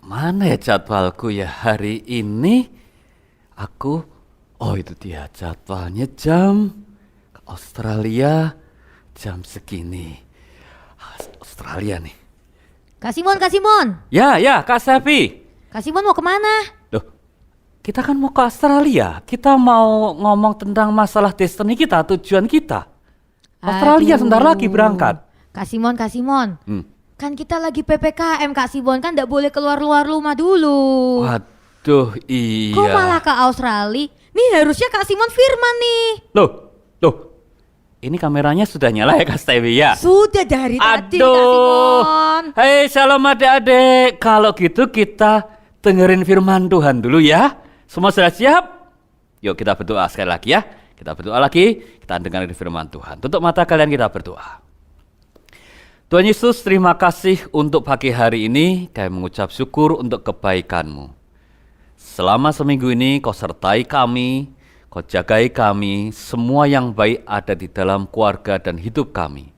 Mana ya jadwalku ya hari ini? Oh itu dia jadwalnya jam ke Australia jam segini. Australia nih. Kak Simon, Ya Kak Sevi. Kak Simon mau kemana? Loh, kita kan mau ke Australia. Kita mau ngomong tentang masalah destiny kita, tujuan kita. Australia Aduh. sebentar lagi berangkat. Kak Simon, Hmm. kan kita lagi PPKM Kak Simon, kan nggak boleh keluar rumah dulu. Waduh, iya. Kok malah ke Australia? Nih harusnya Kak Simon firman nih. Loh. Ini kameranya sudah nyala ya Kak Stevi ya? Sudah dari tadi Kak Aduh. Simon. Hei, shalom adik-adik. Kalau gitu kita dengerin firman Tuhan dulu ya. Semua sudah siap? Yuk kita berdoa sekali lagi ya. Kita berdoa lagi, kita dengerin firman Tuhan. Tutup mata kalian, kita berdoa. Tuhan Yesus, terima kasih untuk pagi hari ini. Kami mengucap syukur untuk kebaikan-Mu. Selama seminggu ini Kau sertai kami, Kau jagai kami, semua yang baik ada di dalam keluarga dan hidup kami.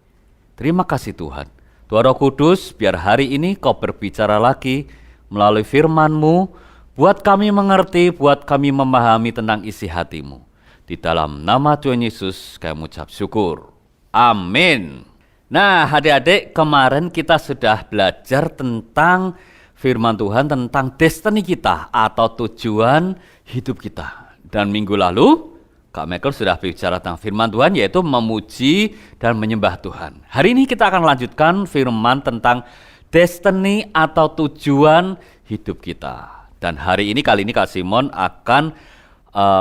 Terima kasih Tuhan. Tuhan Roh Kudus, biar hari ini Kau berbicara lagi melalui firman-Mu, buat kami mengerti, buat kami memahami tentang isi hati-Mu. Di dalam nama Tuhan Yesus kami mengucap syukur. Amin. Nah adik-adik, kemarin kita sudah belajar tentang firman Tuhan, tentang destiny kita atau tujuan hidup kita. Dan minggu lalu, Kak Michael sudah bicara tentang firman Tuhan, yaitu memuji dan menyembah Tuhan. Hari ini kita akan lanjutkan firman tentang destiny atau tujuan hidup kita. Dan kali ini Kak Simon akan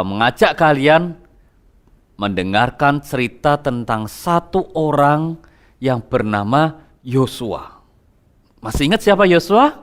mengajak kalian mendengarkan cerita tentang satu orang yang bernama Yosua. Masih ingat siapa Yosua?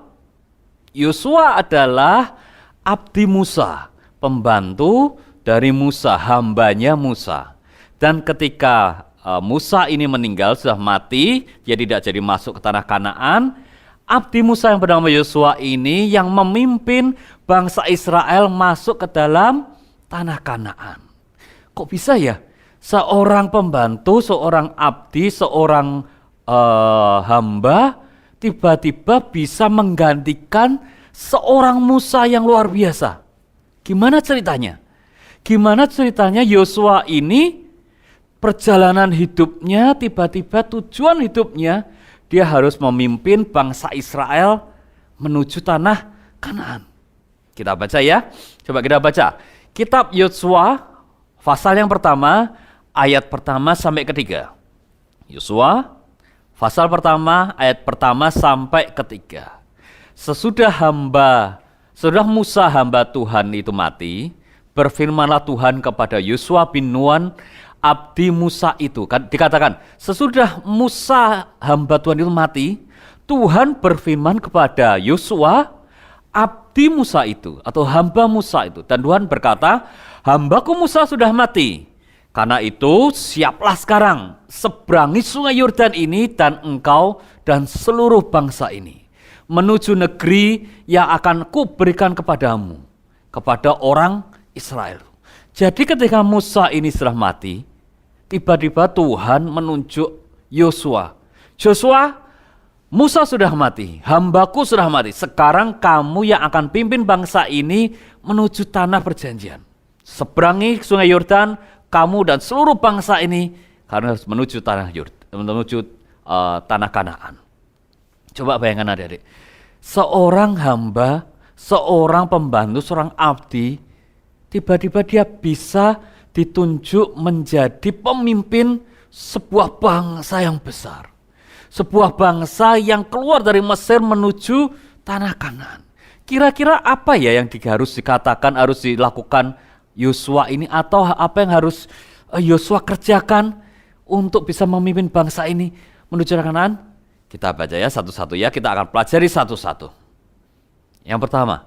Yosua adalah abdi Musa, pembantu dari Musa, hambanya Musa. Dan ketika Musa ini meninggal, sudah mati, dia tidak jadi masuk ke tanah Kanaan. Abdi Musa yang bernama Yosua ini yang memimpin bangsa Israel masuk ke dalam tanah Kanaan. Kok bisa ya? Seorang pembantu, seorang abdi, seorang hamba tiba-tiba bisa menggantikan seorang Musa yang luar biasa. Gimana ceritanya? Gimana ceritanya Yosua ini perjalanan hidupnya, tiba-tiba tujuan hidupnya dia harus memimpin bangsa Israel menuju tanah Kanaan. Kita baca ya. Coba kita baca. Kitab Yosua pasal yang pertama, ayat pertama sampai ketiga. Yosua pasal pertama, ayat pertama sampai ketiga. Sesudah Musa hamba Tuhan itu mati, berfirmanlah Tuhan kepada Yosua bin Nun, abdi Musa itu. Dikatakan, sesudah Musa hamba Tuhan itu mati, Tuhan berfirman kepada Yosua, abdi Musa itu, atau hamba Musa itu. Dan Tuhan berkata, hambaku Musa sudah mati. Karena itu siaplah sekarang, seberangi sungai Yordan ini dan engkau dan seluruh bangsa ini menuju negeri yang akan kuberikan kepadamu, kepada orang Israel. Jadi ketika Musa ini sudah mati, tiba-tiba Tuhan menunjuk Yosua. Yosua, Musa sudah mati, hambaku sudah mati. Sekarang kamu yang akan pimpin bangsa ini menuju tanah perjanjian. Seberangi sungai Yordan, kamu dan seluruh bangsa ini karena harus menuju tanah tanah Kanaan. Coba bayangkan adik-adik, seorang hamba, seorang pembantu, seorang abdi, tiba-tiba dia bisa ditunjuk menjadi pemimpin sebuah bangsa yang besar. Sebuah bangsa yang keluar dari Mesir menuju tanah Kanaan. Kira-kira apa ya yang harus dikatakan, harus dilakukan Yosua ini, atau apa yang harus Yosua kerjakan untuk bisa memimpin bangsa ini menuju tanah Kanaan? Kita baca ya satu-satu ya, kita akan pelajari satu-satu. Yang pertama,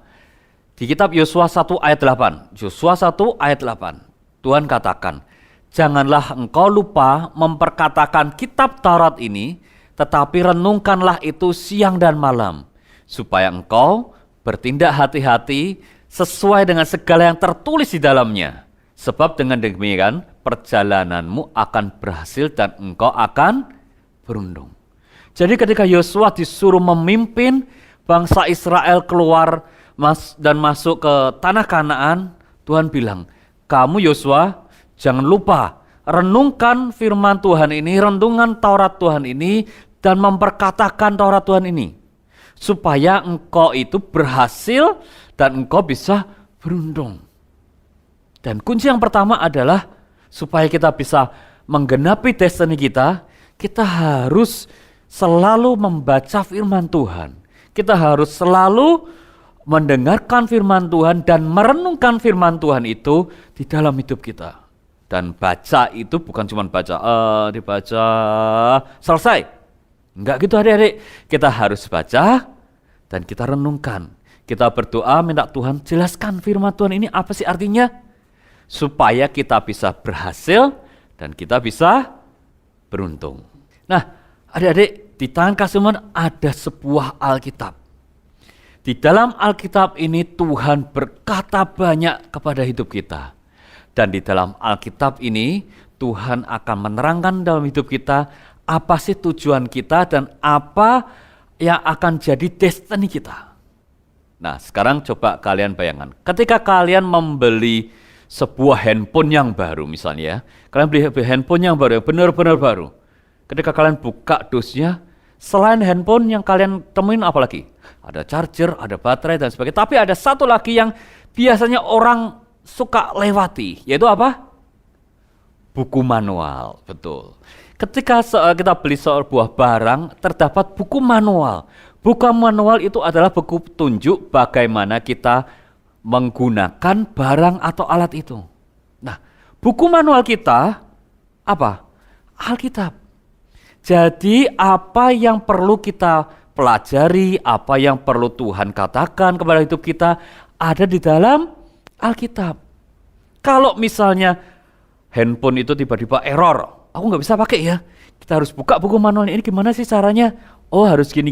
di kitab Yosua 1 ayat 8. Yosua 1 ayat 8. Tuhan katakan, janganlah engkau lupa memperkatakan kitab Taurat ini, tetapi renungkanlah itu siang dan malam, supaya engkau bertindak hati-hati sesuai dengan segala yang tertulis di dalamnya. Sebab dengan demikian perjalananmu akan berhasil dan engkau akan beruntung. Jadi ketika Yosua disuruh memimpin bangsa Israel keluar dan masuk ke tanah Kanaan, Tuhan bilang, kamu Yosua jangan lupa renungkan firman Tuhan ini, renungan Taurat Tuhan ini, dan memperkatakan Taurat Tuhan ini. Supaya engkau itu berhasil dan engkau bisa beruntung. Dan kunci yang pertama adalah supaya kita bisa menggenapi destiny kita, kita harus selalu membaca firman Tuhan. Kita harus selalu mendengarkan firman Tuhan dan merenungkan firman Tuhan itu di dalam hidup kita. Dan baca itu bukan cuma baca, dibaca, selesai. Enggak gitu adik-adik. Kita harus baca dan kita renungkan. Kita berdoa minta Tuhan jelaskan firman Tuhan ini apa sih artinya. Supaya kita bisa berhasil dan kita bisa beruntung. Nah adik-adik, di tangan Kasuman ada sebuah Alkitab. Di dalam Alkitab ini Tuhan berkata banyak kepada hidup kita. Dan di dalam Alkitab ini Tuhan akan menerangkan dalam hidup kita apa sih tujuan kita dan apa yang akan jadi destiny kita. Nah sekarang coba kalian bayangkan. Ketika kalian membeli sebuah handphone yang baru misalnya ya. Kalian beli handphone yang baru, yang benar-benar baru. Ketika kalian buka dusnya, selain handphone yang kalian temuin apa lagi? Ada charger, ada baterai dan sebagainya. Tapi ada satu lagi yang biasanya orang suka lewati, yaitu apa? Buku manual, betul. Ketika kita beli sebuah barang, terdapat buku manual. Buku manual itu adalah buku petunjuk bagaimana kita menggunakan barang atau alat itu. Nah, buku manual kita apa? Alkitab. Jadi apa yang perlu kita pelajari, apa yang perlu Tuhan katakan kepada hidup kita ada di dalam Alkitab. Kalau misalnya handphone itu tiba-tiba error, aku nggak bisa pakai ya. Kita harus buka buku manualnya, ini gimana sih caranya? Oh harus gini.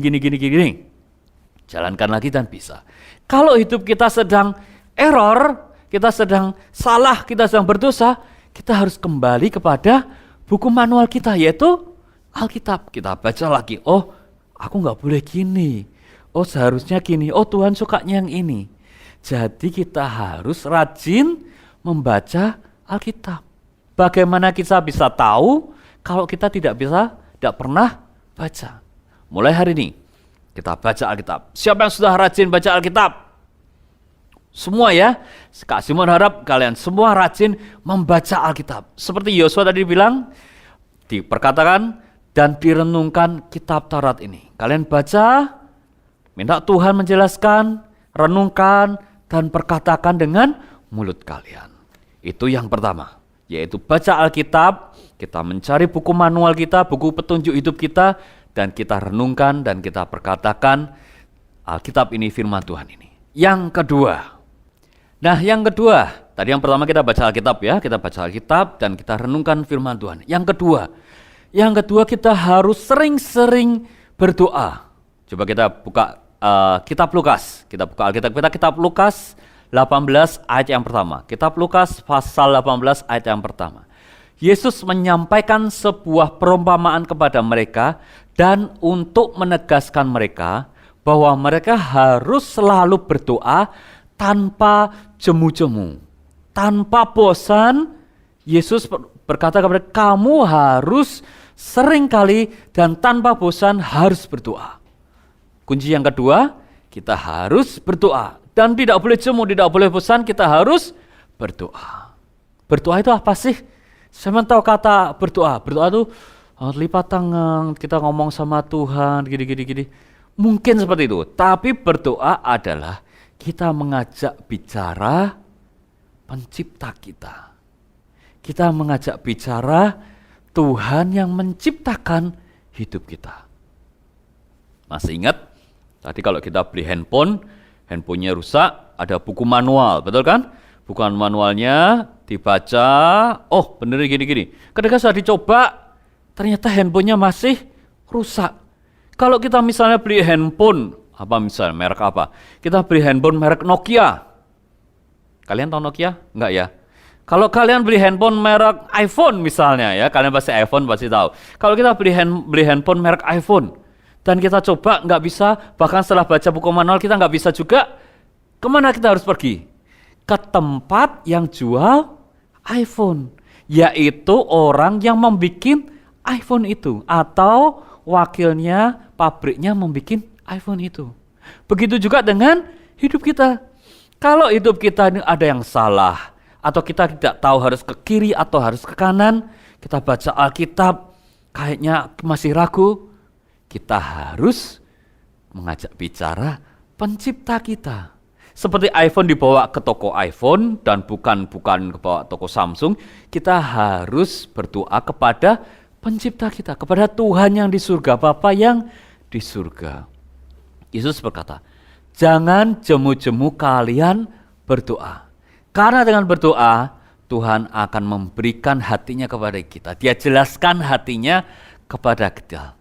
Jalankan lagi dan bisa. Kalau hidup kita sedang error, kita sedang salah, kita sedang berdosa, kita harus kembali kepada buku manual kita, yaitu Alkitab. Kita baca lagi, oh aku nggak boleh gini, oh seharusnya gini, oh Tuhan sukanya yang ini. Jadi kita harus rajin membaca Alkitab. Bagaimana kita bisa tahu kalau kita tidak pernah baca? Mulai hari ini kita baca Alkitab. Siapa yang sudah rajin baca Alkitab? Semua ya. Kak Simon harap kalian semua rajin membaca Alkitab. Seperti Yosua tadi bilang, diperkatakan dan direnungkan kitab Taurat ini. Kalian baca, minta Tuhan menjelaskan, renungkan, dan perkatakan dengan mulut kalian. Itu yang pertama, yaitu baca Alkitab, kita mencari buku manual kita, buku petunjuk hidup kita, dan kita renungkan dan kita perkatakan Alkitab ini firman Tuhan ini. Yang kedua, tadi yang pertama kita baca Alkitab ya, kita baca Alkitab dan kita renungkan firman Tuhan. Yang kedua kita harus sering-sering berdoa. Coba kita buka kitab Lukas, kita buka Alkitab kita, kitab Lukas 18 ayat yang pertama. Kitab Lukas pasal 18 ayat yang pertama. Yesus menyampaikan sebuah perumpamaan kepada mereka dan untuk menegaskan mereka bahwa mereka harus selalu berdoa tanpa jemu-jemu, tanpa bosan. Yesus berkata kepada kamu harus seringkali dan tanpa bosan harus berdoa. Kunci yang kedua, kita harus berdoa dan tidak boleh jemu, tidak boleh bosan, kita harus berdoa. Berdoa itu apa sih? Saya tahu kata berdoa. Berdoa itu lipat tangan, kita ngomong sama Tuhan, gini. Mungkin seperti itu. Tapi berdoa adalah kita mengajak bicara pencipta kita. Kita mengajak bicara Tuhan yang menciptakan hidup kita. Masih ingat? Tadi kalau kita beli handphonenya rusak, ada buku manual, betul kan? Buku manualnya dibaca, oh bener gini. Ketika sudah dicoba, ternyata handphonenya masih rusak. Kalau kita misalnya beli handphone, merek apa? Kita beli handphone merek Nokia. Kalian tahu Nokia? Enggak ya? Kalau kalian beli handphone merek iPhone misalnya ya, kalian pasti iPhone pasti tahu. Kalau kita beli handphone merek iPhone, dan kita coba nggak bisa, bahkan setelah baca buku manual kita nggak bisa juga, kemana kita harus pergi? Ke tempat yang jual iPhone, yaitu orang yang membuat iPhone itu, atau wakilnya, pabriknya membuat iPhone itu. Begitu juga dengan hidup kita. Kalau hidup kita ini ada yang salah, atau kita tidak tahu harus ke kiri atau harus ke kanan, kita baca Alkitab, kayaknya masih ragu, kita harus mengajak bicara pencipta kita. Seperti iPhone dibawa ke toko iPhone dan bukan ke bawa toko Samsung, kita harus berdoa kepada pencipta kita, kepada Tuhan yang di surga, Bapa yang di surga. Yesus berkata, jangan jemu-jemu kalian berdoa. Karena dengan berdoa, Tuhan akan memberikan hatinya kepada kita. Dia jelaskan hatinya kepada kita.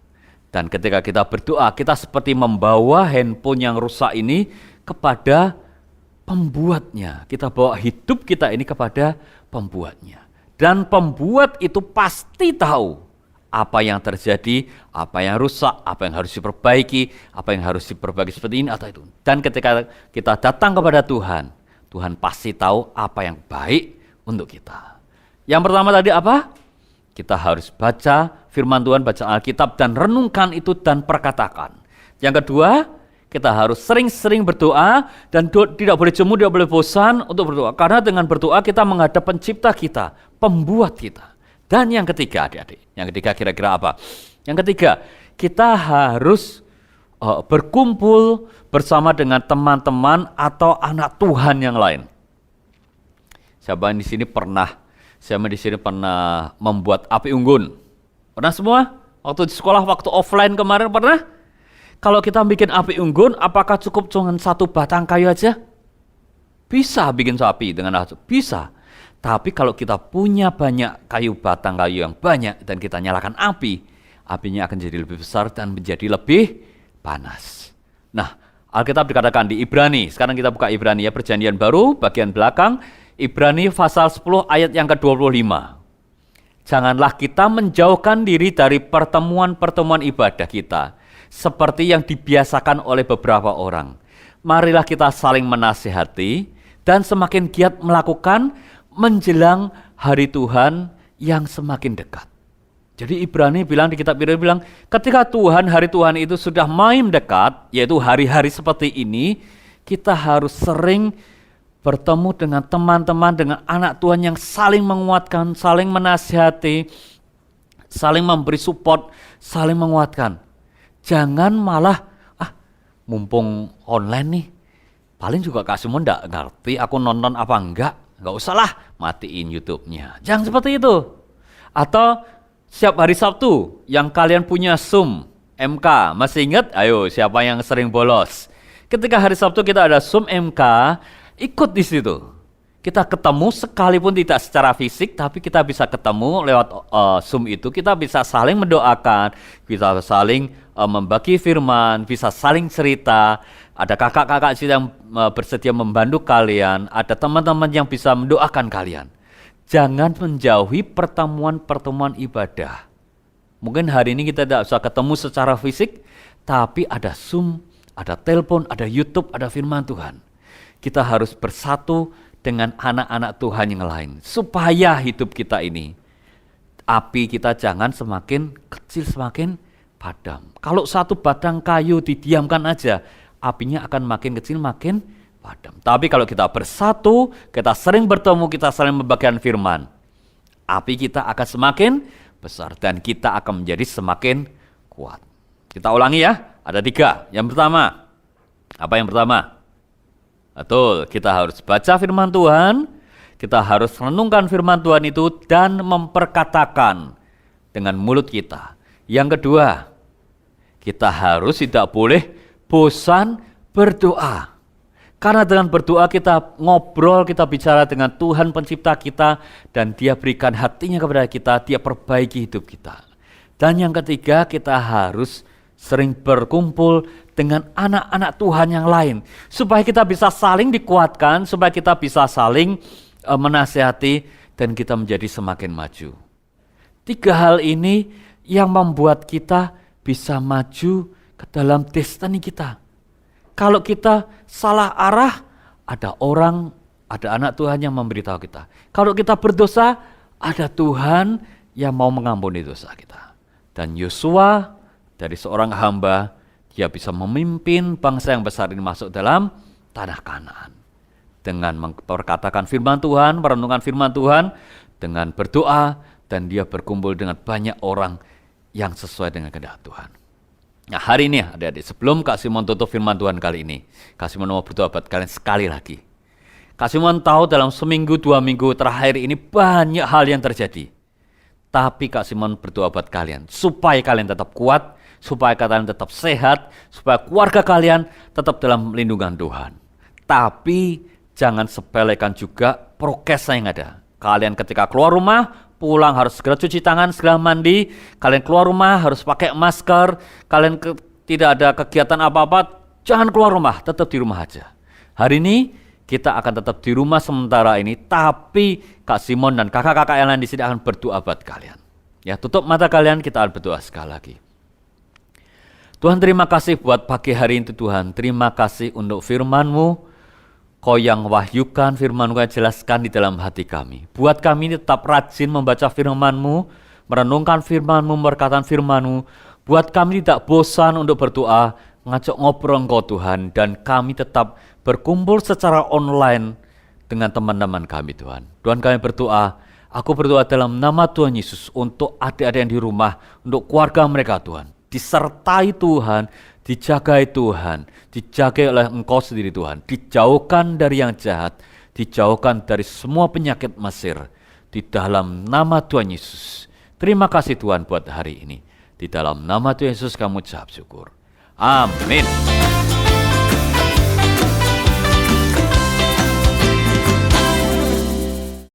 Dan ketika kita berdoa, kita seperti membawa handphone yang rusak ini kepada pembuatnya. Kita bawa hidup kita ini kepada pembuatnya. Dan pembuat itu pasti tahu apa yang terjadi, apa yang rusak, apa yang harus diperbaiki, apa yang harus diperbaiki seperti ini atau itu. Dan ketika kita datang kepada Tuhan, Tuhan pasti tahu apa yang baik untuk kita. Yang pertama tadi apa? Kita harus baca firman Tuhan, baca Alkitab dan renungkan itu dan perkatakan. Yang kedua, kita harus sering-sering berdoa dan tidak boleh jemu, tidak boleh bosan untuk berdoa. Karena dengan berdoa kita menghadap pencipta kita, pembuat kita. Dan yang ketiga adik-adik, yang ketiga kira-kira apa? Yang ketiga, kita harus berkumpul bersama dengan teman-teman atau anak Tuhan yang lain. Siapa di sini pernah membuat api unggun? Pernah semua? Waktu di sekolah, waktu offline kemarin pernah? Kalau kita bikin api unggun, apakah cukup cuma satu batang kayu aja? Bisa bikin api dengan bisa. Tapi kalau kita punya banyak batang kayu yang banyak dan kita nyalakan api, apinya akan jadi lebih besar dan menjadi lebih panas. Nah, Alkitab dikatakan di Ibrani, sekarang kita buka Ibrani ya, Perjanjian Baru, bagian belakang, Ibrani pasal 10 ayat yang ke-25. Janganlah kita menjauhkan diri dari pertemuan-pertemuan ibadah kita, seperti yang dibiasakan oleh beberapa orang. Marilah kita saling menasihati dan semakin giat melakukan menjelang hari Tuhan yang semakin dekat. Jadi Ibrani bilang, di kitab Ibrani bilang, ketika hari Tuhan itu sudah main dekat, yaitu hari-hari seperti ini, kita harus sering bertemu dengan teman-teman, dengan anak Tuhan yang saling menguatkan, saling menasihati, saling memberi support, saling menguatkan. Jangan malah, mumpung online nih, paling juga Kak Simon enggak ngerti aku nonton apa enggak usah lah, matiin YouTube-nya. Jangan seperti itu. Atau setiap hari Sabtu yang kalian punya Zoom MK, masih ingat? Ayo, siapa yang sering bolos? Ketika hari Sabtu kita ada Zoom MK, ikut di situ. Kita ketemu sekalipun tidak secara fisik, tapi kita bisa ketemu lewat Zoom itu. Kita bisa saling mendoakan, bisa saling membagi firman, bisa saling cerita. Ada kakak-kakak yang bersedia membantu kalian, ada teman-teman yang bisa mendoakan kalian. Jangan menjauhi pertemuan-pertemuan ibadah. Mungkin hari ini kita tidak bisa ketemu secara fisik, tapi ada Zoom, ada telepon, ada YouTube, ada firman Tuhan. Kita harus bersatu dengan anak-anak Tuhan yang lain, supaya hidup kita ini, api kita jangan semakin kecil, semakin padam. Kalau satu batang kayu didiamkan aja, apinya akan makin kecil, makin padam. Tapi kalau kita bersatu, kita sering bertemu, kita sering membagikan firman, api kita akan semakin besar dan kita akan menjadi semakin kuat. Kita ulangi ya, ada 3. Yang pertama, apa yang pertama? Betul, kita harus baca firman Tuhan, kita harus renungkan firman Tuhan itu dan memperkatakan dengan mulut kita. Yang kedua, kita harus tidak boleh bosan berdoa. Karena dengan berdoa kita ngobrol, kita bicara dengan Tuhan pencipta kita dan Dia berikan hatinya kepada kita, Dia perbaiki hidup kita. Dan yang ketiga, kita harus sering berkumpul dengan anak-anak Tuhan yang lain, supaya kita bisa saling dikuatkan, supaya kita bisa saling menasihati, dan kita menjadi semakin maju. 3 hal ini yang membuat kita bisa maju, ke dalam destiny kita. Kalau kita salah arah, ada anak Tuhan yang memberitahu kita. Kalau kita berdosa, ada Tuhan yang mau mengampuni dosa kita. Dan Yosua dari seorang hamba, dia bisa memimpin bangsa yang besar ini masuk dalam tanah Kanaan. Dengan memperkatakan firman Tuhan, merenungkan firman Tuhan, dengan berdoa, dan dia berkumpul dengan banyak orang yang sesuai dengan kehendak Tuhan. Nah, hari ini adik-adik, sebelum Kak Simon tutup firman Tuhan kali ini, Kak Simon mau berdoa buat kalian sekali lagi. Kak Simon tahu dalam seminggu, 2 minggu terakhir ini banyak hal yang terjadi. Tapi Kak Simon berdoa buat kalian, supaya kalian tetap kuat, supaya kalian tetap sehat, supaya keluarga kalian tetap dalam lindungan Tuhan. Tapi jangan sepelekan juga prokes yang ada. Kalian ketika keluar rumah, pulang harus segera cuci tangan, segera mandi. Kalian keluar rumah harus pakai masker. Kalian tidak ada kegiatan apa-apa, jangan keluar rumah, tetap di rumah aja. Hari ini kita akan tetap di rumah sementara ini, tapi Kak Simon dan kakak-kakak yang lain di sini akan berdoa buat kalian. Ya, tutup mata kalian, kita akan berdoa sekali lagi. Tuhan, terima kasih buat pagi hari ini Tuhan. Terima kasih untuk firman-Mu. Kau yang wahyukan firman-Mu, yang jelaskan di dalam hati kami. Buat kami ini tetap rajin membaca firman-Mu, merenungkan firman-Mu, memberkatan firman-Mu. Buat kami tidak bosan untuk berdoa, ngajak ngobrol Engkau Tuhan. Dan kami tetap berkumpul secara online dengan teman-teman kami Tuhan. Tuhan, kami berdoa, aku berdoa dalam nama Tuhan Yesus untuk adik-adik yang di rumah, untuk keluarga mereka Tuhan. Disertai Tuhan, dijagai Tuhan, dijagai oleh Engkau sendiri Tuhan, dijauhkan dari yang jahat, dijauhkan dari semua penyakit Mesir, di dalam nama Tuhan Yesus. Terima kasih Tuhan buat hari ini. Di dalam nama Tuhan Yesus kami ucap syukur. Amin.